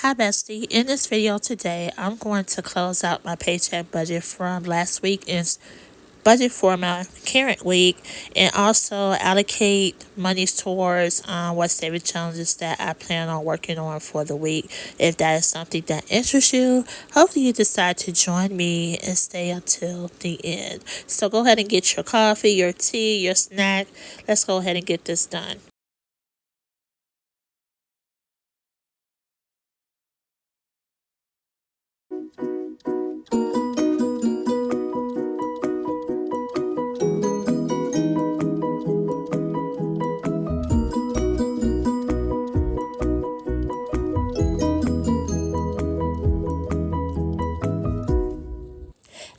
Hi bestie, in this video today I'm going to close out my paycheck budget from last week's budget for my current week and also allocate monies towards what saving challenges that I plan on working on for the week. If that is something that interests you, hopefully you decide to join me and stay until the end. So go ahead and get your coffee, your tea, your snack. Let's go ahead and get this done.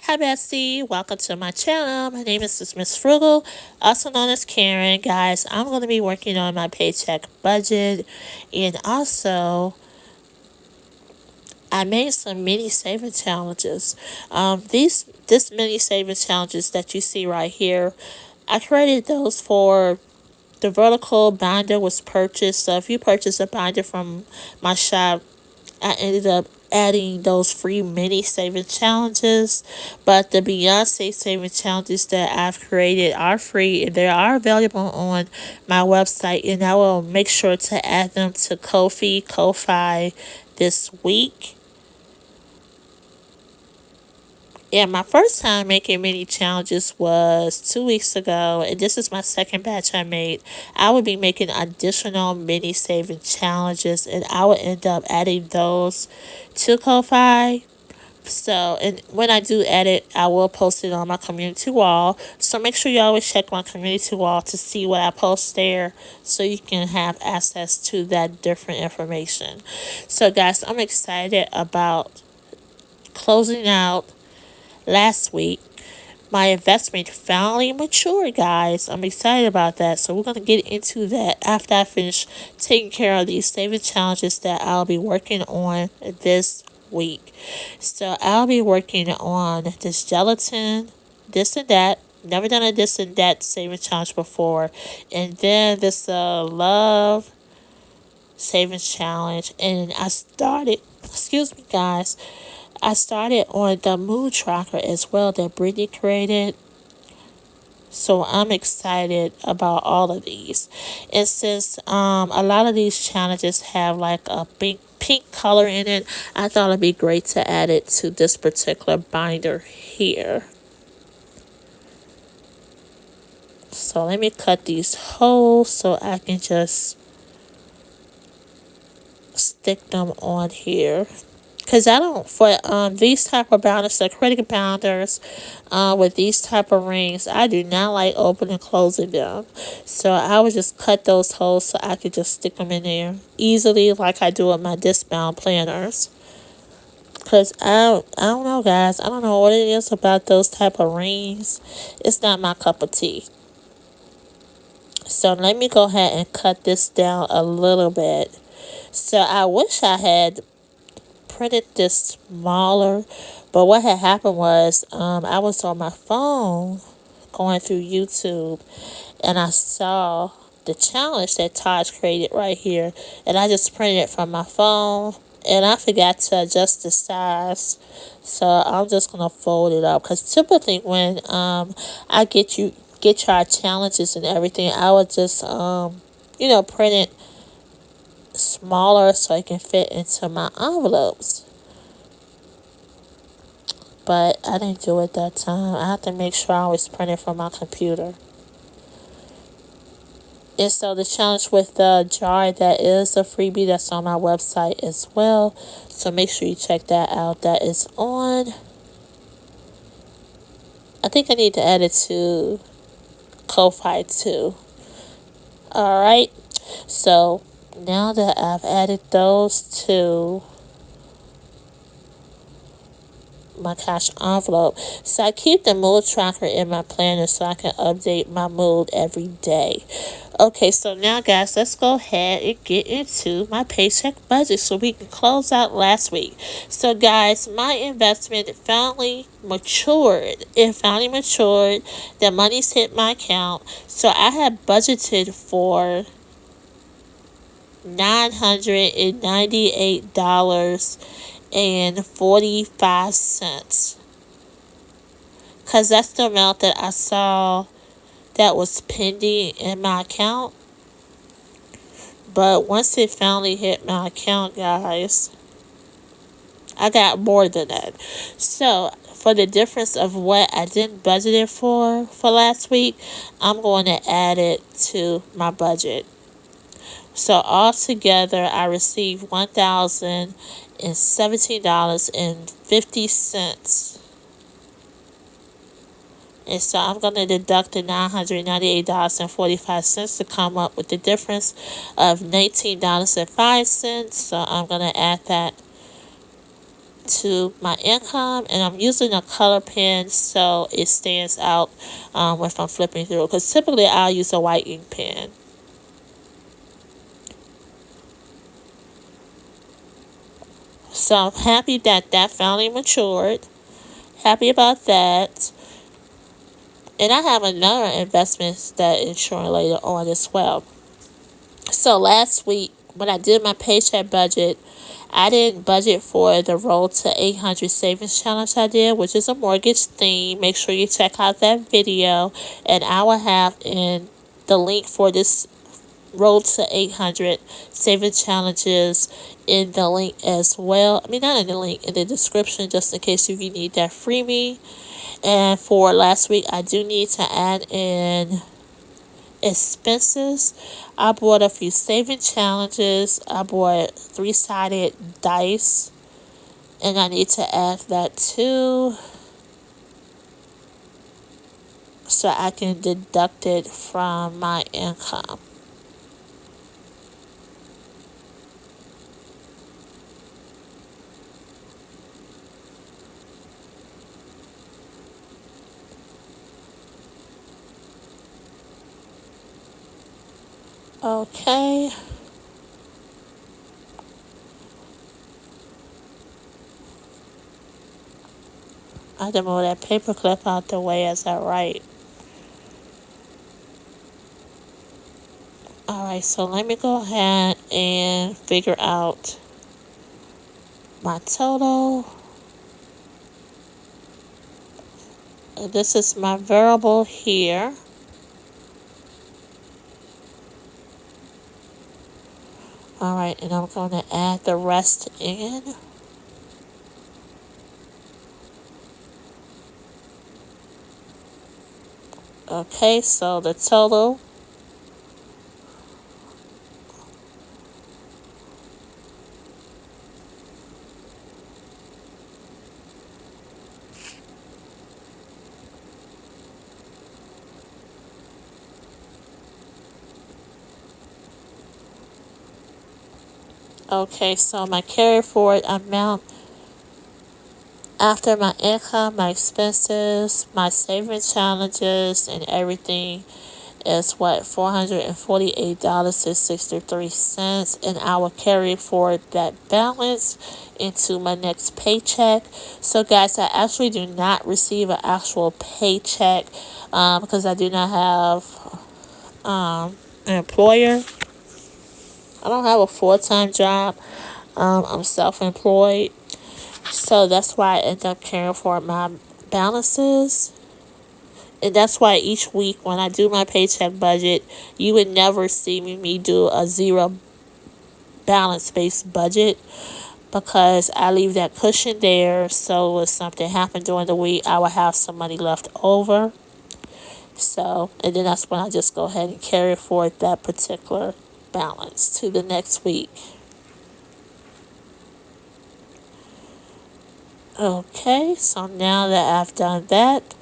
Hi Bestie, welcome to my channel. My name is Miss Frugal, also known as Karen. Guys, I'm going to be working on my paycheck budget, and also I made some mini saving challenges. This mini saving challenges that you see right here, I created those for the vertical binder was purchased. So if you purchase a binder from my shop, I ended up adding those free mini saving challenges. But the Beyonce saving challenges that I've created are free and they are available on my website. And I will make sure to add them to Ko-fi this week. And my first time making mini challenges was 2 weeks ago, and this is my second batch I made. I would be making additional mini saving challenges, and I would end up adding those to Ko-fi. So, and when I do edit, I will post it on my community wall. So make sure you always check my community wall to see what I post there so you can have access to that different information. So guys, I'm excited about closing out last week. My investment finally matured, guys. I'm excited about that. So we're going to get into that after I finish taking care of these saving challenges that I'll be working on this week. So I'll be working on this gelatin, this and that. Never done a this and that saving challenge before. And then this love savings challenge. And I started, excuse me guys, I started on the mood tracker as well that Brittany created. So I'm excited about all of these. And since a lot of these challenges have like a pink color in it, I thought it'd be great to add it to this particular binder here. So let me cut these holes so I can just stick them on here. Because I don't, for these type of bounders, the acrylic bounders, with these type of rings, I do not like opening and closing them. So I would just cut those holes so I could just stick them in there easily like I do with my disc bound planners. Because I don't know, guys. I don't know what it is about those type of rings. It's not my cup of tea. So let me go ahead and cut this down a little bit. So I wish I had printed this smaller, but what had happened was I was on my phone going through YouTube and I saw the challenge that Taj created right here, and I just printed it from my phone and I forgot to adjust the size. So I'm just gonna fold it up because typically when I get your challenges and everything, I would just print it smaller so it can fit into my envelopes. But I didn't do it that time. I have to make sure I always print it from my computer. And so the challenge with the jar, that is a freebie that's on my website as well. So make sure you check that out. That is on. I think I need to add it to Ko-fi too. Alright. So now that I've added those to my cash envelope, so I keep the mood tracker in my planner so I can update my mood every day. Okay, so now guys, let's go ahead and get into my paycheck budget so we can close out last week. So guys, my investment finally matured. It finally matured. The money's hit my account. So I had budgeted for $998.45. Because that's the amount that I saw that was pending in my account. But once it finally hit my account, guys, I got more than that. So, for the difference of what I didn't budget it for last week, I'm going to add it to my budget. So, altogether, I received $1,017.50. And so I'm going to deduct the $998.45 to come up with the difference of $19.05. So I'm going to add that to my income, and I'm using a color pen so it stands out if I'm flipping through, because typically I'll use a white ink pen. So I'm happy that finally matured. Happy about that. And I have another investment that is showing later on as well. So last week, when I did my paycheck budget, I didn't budget for the Road to 800 Savings Challenge I did, which is a mortgage theme. Make sure you check out that video. And I will have in the link for this Road to 800 Savings Challenges in the link as well. I mean, not in the link, in the description, just in case if you need that freebie. And for last week, I do need to add in expenses. I bought a few saving challenges. I bought 3-sided dice, and I need to add that too, so I can deduct it from my income. Okay. I have to move that paper clip out the way as I write. Alright, so let me go ahead and figure out my total. This is my variable here. Alright, and I'm going to add the rest in. Okay, so the total Okay, so my carry forward amount after my income, my expenses, my saving challenges, and everything is what, $448.63, and I will carry forward that balance into my next paycheck. So guys, I actually do not receive an actual paycheck because I do not have an employer. I don't have a full-time job. I'm self-employed. So that's why I end up carrying forward my balances. And that's why each week when I do my paycheck budget, you would never see me do a zero balance-based budget, because I leave that cushion there so if something happened during the week, I will have some money left over. So, and then that's when I just go ahead and carry forward that particular balance to the next week. Okay, so now that I've done that,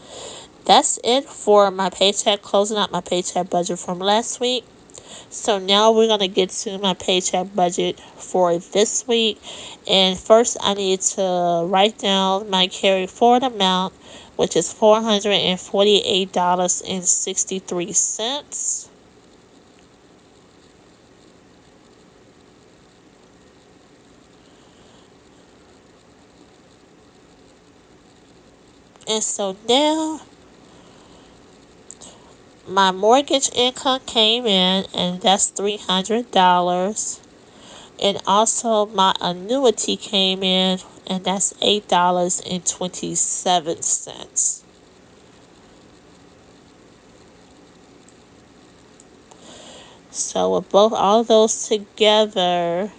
that's it for my paycheck, closing out my paycheck budget from last week. So now we're going to get to my paycheck budget for this week. And first I need to write down my carry forward amount, which is $448.63. And so now my mortgage income came in, and that's $300. And also my annuity came in, and that's $8.27. So with both all of those together,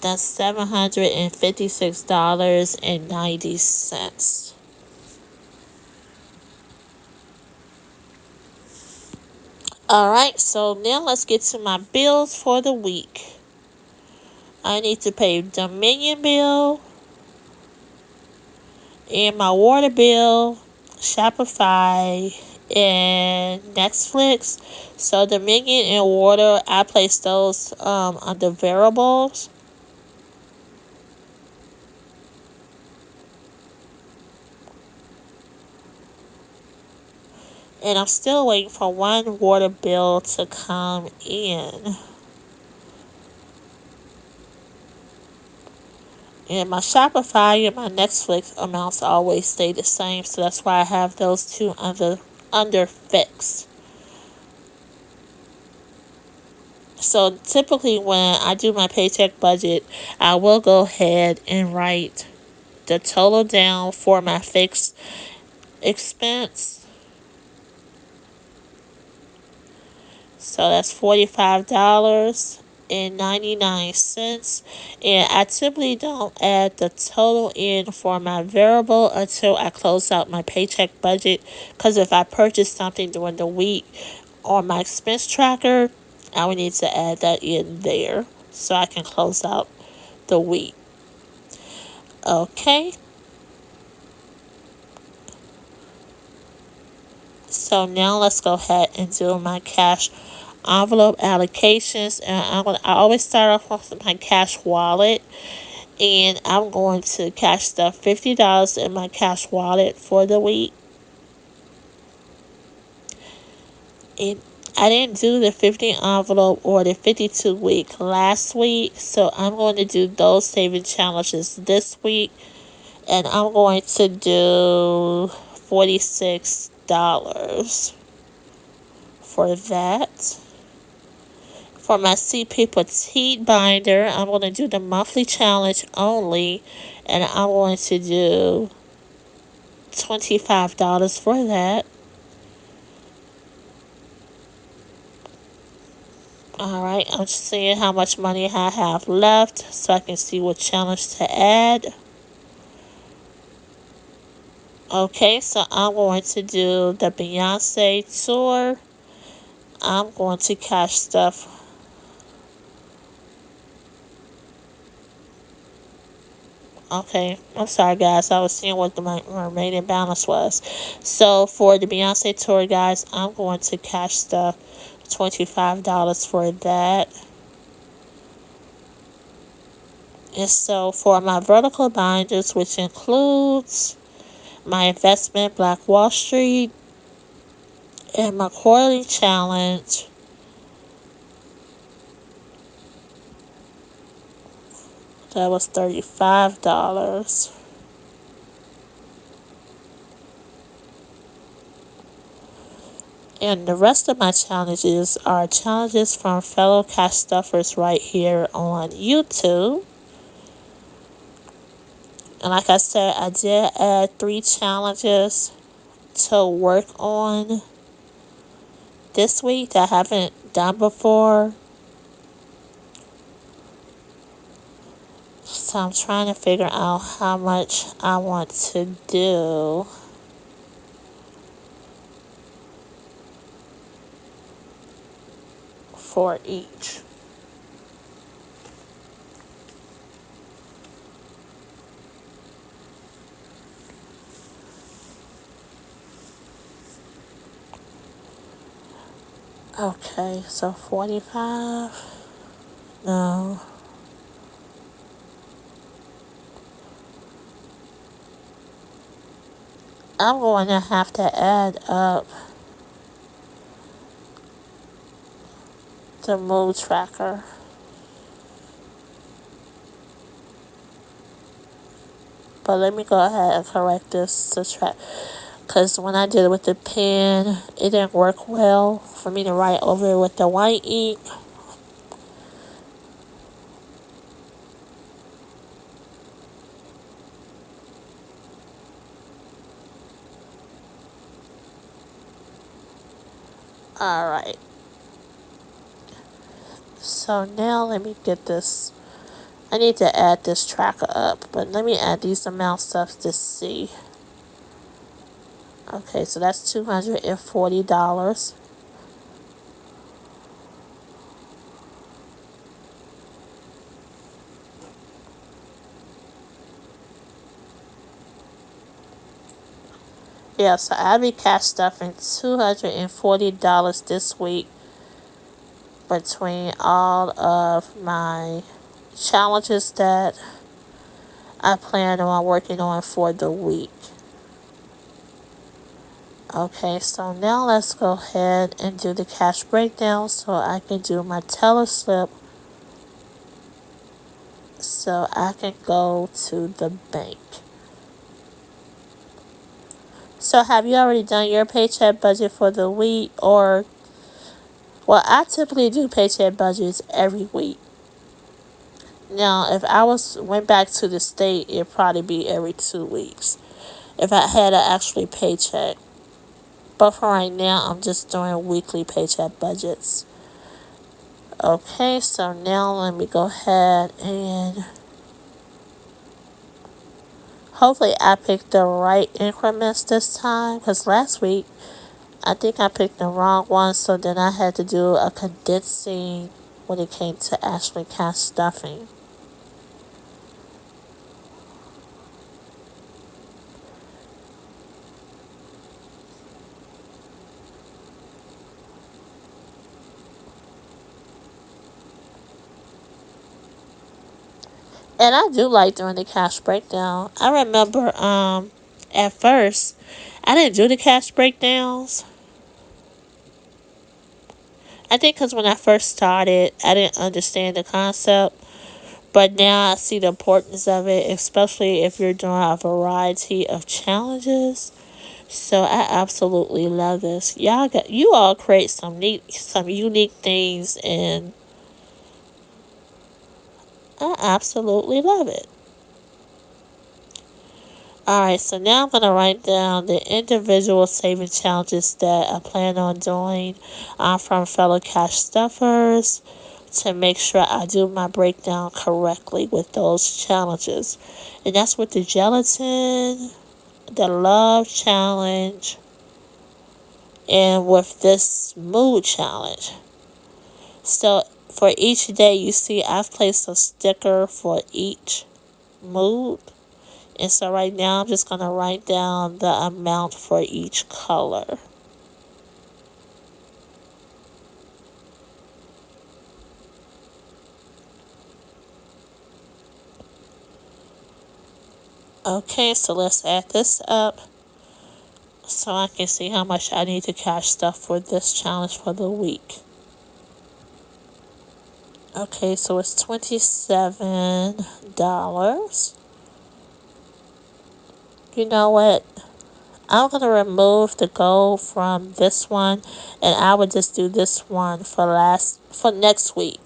that's $756.90. Alright, so now let's get to my bills for the week. I need to pay Dominion bill and my water bill, Shopify, and Netflix. So Dominion and water, I place those under variables. And I'm still waiting for one water bill to come in. And my Shopify and my Netflix amounts always stay the same, so that's why I have those two under fixed. So typically when I do my paycheck budget, I will go ahead and write the total down for my fixed expense. So that's $45.99. And I typically don't add the total in for my variable until I close out my paycheck budget. Because if I purchase something during the week on my expense tracker, I would need to add that in there so I can close out the week. Okay. So now let's go ahead and do my cash envelope allocations. And I always start off with my cash wallet. And I'm going to cash stuff $50 in my cash wallet for the week. And I didn't do the 50 envelope or the 52 week last week. So I'm going to do those saving challenges this week. And I'm going to do $46 for that. For my CP Petite binder, I'm going to do the monthly challenge only. And I'm going to do $25 for that. Alright, I'm just seeing how much money I have left so I can see what challenge to add. Okay, so I'm going to do the Beyonce tour. I'm going to cash stuff. Okay, I'm sorry guys, I was seeing what my remaining balance was. So for the Beyonce tour, guys, I'm going to cash stuff $25 for that. And so for my vertical binders, which includes my investment Black Wall Street and my quarterly challenge, that was $35. And the rest of my challenges are challenges from fellow cash stuffers right here on YouTube. And like I said, I did add 3 challenges to work on this week that I haven't done before. So I'm trying to figure out how much I want to do. For each. Okay, so 45. No. I'm going to have to add up the mood tracker. But let me go ahead and correct this to track. Because when I did it with the pen, it didn't work well for me to write over it with the white ink. Alright. So now let me get this. I need to add this tracker up, but let me add these amounts up to see. Okay, so that's $240. Yeah, so I'll be cash stuffing $240 this week between all of my challenges that I plan on working on for the week. Okay, so now let's go ahead and do the cash breakdown so I can do my teller slip so I can go to the bank. So have you already done your paycheck budget for the week? Or, well, I typically do paycheck budgets every week. Now, if I went back to the state, it'd probably be every 2 weeks if I had an actually paycheck. But for right now, I'm just doing weekly paycheck budgets. Okay, so now let me go ahead and hopefully I picked the right increments this time, because last week I think I picked the wrong one, so then I had to do a condensing when it came to actually cash stuffing. And I do like doing the cash breakdown. I remember at first I didn't do the cash breakdowns. I think because when I first started, I didn't understand the concept. But now I see the importance of it, especially if you're doing a variety of challenges. So I absolutely love this. You all create some unique things, and I absolutely love it. Alright, so now I'm going to write down the individual saving challenges that I plan on doing from fellow cash stuffers to make sure I do my breakdown correctly with those challenges. And that's with the gelatin, the love challenge, and with this mood challenge. So for each day, you see I've placed a sticker for each mood. And so right now I'm just going to write down the amount for each color. Okay, so let's add this up so I can see how much I need to cash stuff for this challenge for the week. Okay, so it's $27. You know what? I'm going to remove the gold from this one, and I would just do this one for next week.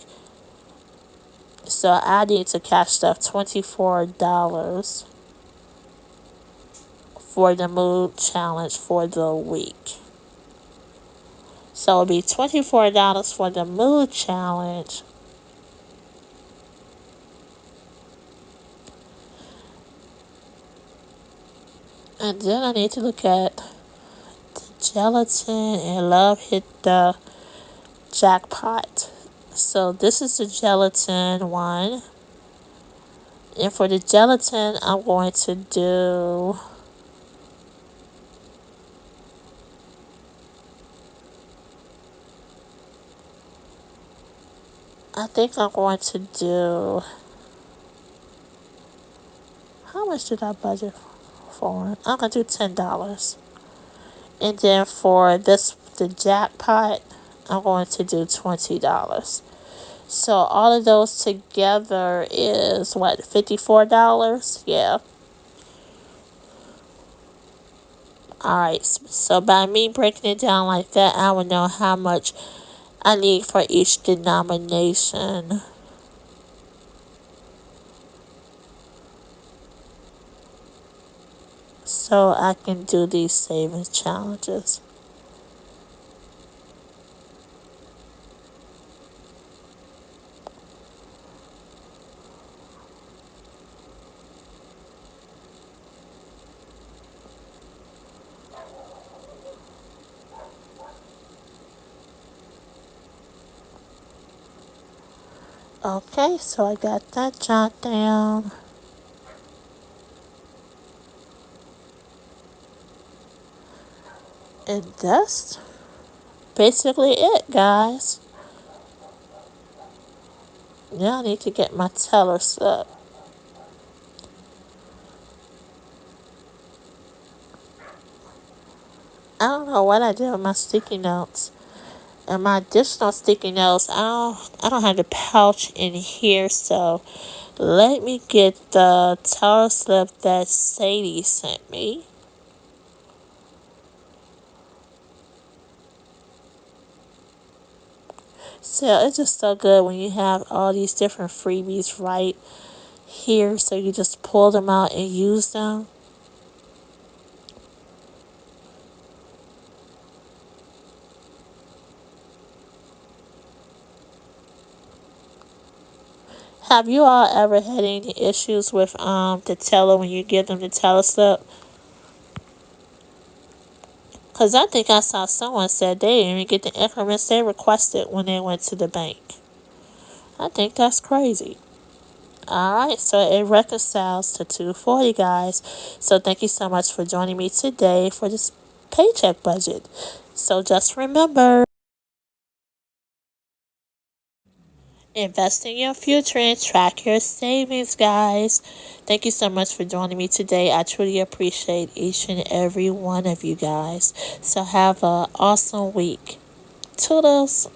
So I need to cash stuff $24 for the mood challenge for the week. So it'll be $24 for the mood challenge. And then I need to look at the gelatin, and love hit the jackpot. So this is the gelatin one. And for the gelatin, I'm going to do I think I'm going to do, how much did I budget for? I'm going to do $10. And then for the jackpot, I'm going to do $20. So all of those together is what, $54? Yeah. Alright, so by me breaking it down like that, I would know how much I need for each denomination. So I can do these savings challenges. Okay, so I got that jot down. And that's basically it, guys. Now I need to get my teller slip. I don't know what I did with my sticky notes. And my additional sticky notes, I don't have the pouch in here, so let me get the teller slip that Sadie sent me. So it's just so good when you have all these different freebies right here, so you just pull them out and use them. Have you all ever had any issues with the teller when you give them the teller slip? Cause I think I saw someone said they didn't even get the increments they requested when they went to the bank. I think that's crazy. Alright, so it reconciles to 240, guys. So thank you so much for joining me today for this paycheck budget. So just remember, invest in your future and track your savings, guys. Thank you so much for joining me today. I truly appreciate each and every one of you guys. So have an awesome week. Toodles.